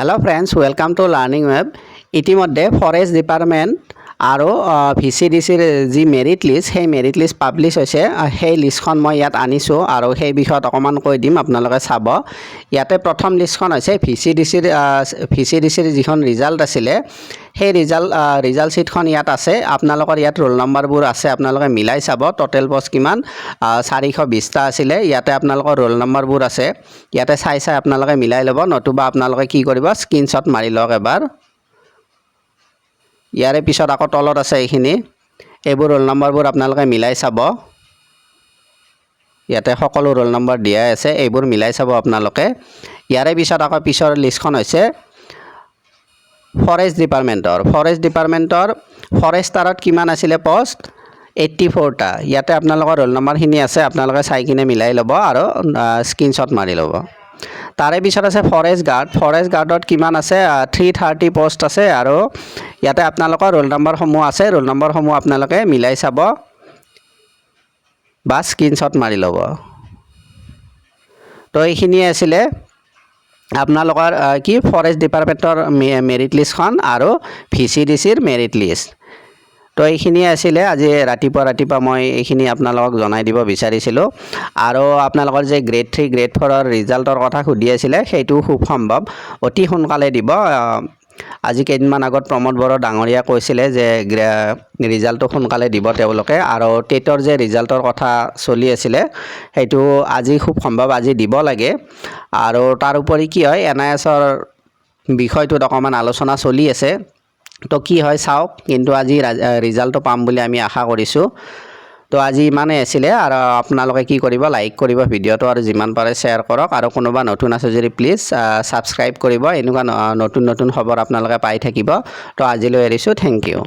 Hello friends, welcome to Learning Web. ইতিমধ্যে forest department আৰু ভিচিডিচিৰ যি মেৰিট লিষ্ট সেই মেৰিট লিষ্ট পাব্লিছ হৈছে সেই লিষ্টখন মই ইয়াত আনিছোঁ আৰু সেই বিষয়ত অকণমান কৈ দিম আপোনালোকে চাব ইয়াতে প্ৰথম লিষ্টখন হৈছে ভিচিডিচিৰ যিখন ৰিজাল্ট আছিলে সেই ৰিজাল্ট ছিটখন ইয়াত আছে আপোনালোকৰ ইয়াত ৰোল নম্বৰবোৰ আছে আপোনালোকে মিলাই চাব টোটেল পোষ্ট কিমান 420টা আছিলে ইয়াতে আপোনালোকৰ ৰোল নম্বৰবোৰ আছে ইয়াতে চাই আপোনালোকে মিলাই ল'ব নতুবা আপোনালোকে কি কৰিব স্ক্ৰীনশ্বট মাৰি লওক এবাৰ ইয়াৰে পিছত আকৌ তলত আছে এইখিনি এইবোৰ ৰোল নম্বৰবোৰ আপোনালোকে মিলাই চাব ইয়াতে সকলো ৰোল নম্বৰ দিয়া আছে এইবোৰ মিলাই চাব আপোনালোকে ইয়াৰে পিছত আকৌ পিছৰ লিষ্টখন হৈছে ফৰেষ্ট ডিপাৰ্টমেণ্টৰ ফৰেষ্টাৰত কিমান আছিলে পোষ্ট 84টা ইয়াতে আপোনালোকৰ ৰোল নম্বৰখিনি আছে আপোনালোকে চাই কিনে মিলাই ল'ব আৰু স্ক্ৰীনশ্বট মাৰি ল'ব তাৰে পিছত আছে ফৰেষ্ট গাৰ্ডত কিমান আছে 330 পোষ্ট আছে আৰু ইয়াতে আপোনালোকৰ ৰোল নম্বৰসমূহ আছে ৰোল নম্বৰসমূহ আপোনালোকে মিলাই চাব বা স্ক্ৰীনশ্বট মাৰি ল'ব তো এইখিনিয়ে আছিলে আপোনালোকৰ কি ফৰেষ্ট ডিপাৰ্টমেণ্টৰ মেৰিট লিষ্টখন আৰু ভিচিডিচিৰ মেৰিট লিষ্ট তো এইখিনিয়ে আছিলে আজি ৰাতিপুৱা মই এইখিনি আপোনালোকক জনাই দিব বিচাৰিছিলোঁ আৰু আপোনালোকৰ যে গ্ৰেড 3 গ্ৰেড 4ৰ ৰিজাল্টৰ কথা সুধি আছিলে সেইটো খুব সম্ভৱ অতি সোনকালে দিব আজি কেইদিনমান আগত প্ৰমোদ বড়ো ডাঙৰীয়া কৈছিলে যে ৰিজাল্টটো সোনকালে দিব তেওঁলোকে আৰু টেটৰ যে ৰিজাল্টৰ কথা চলি আছিলে সেইটো আজি খুব সম্ভৱ আজি দিব লাগে আৰু তাৰ উপৰি কি হয় NISৰ বিষয়টোত অকণমান আলোচনা চলি আছে তো কি হয় চাওক কিন্তু আজি ৰিজাল্টটো পাম বুলি আমি আশা কৰিছোঁ তো আজি ইমানেই আছিলে আৰু আপোনালোকে কি কৰিব লাইক কৰিব ভিডিঅ'টো আৰু যিমান পাৰে শ্বেয়াৰ কৰক আৰু কোনোবা নতুন আছে যদি প্লিজ ছাবস্ক্ৰাইব কৰিব এনেকুৱা নতুন খবৰ আপোনালোকে পাই থাকিব তো আজিলৈ এৰিছোঁ থেংক ইউ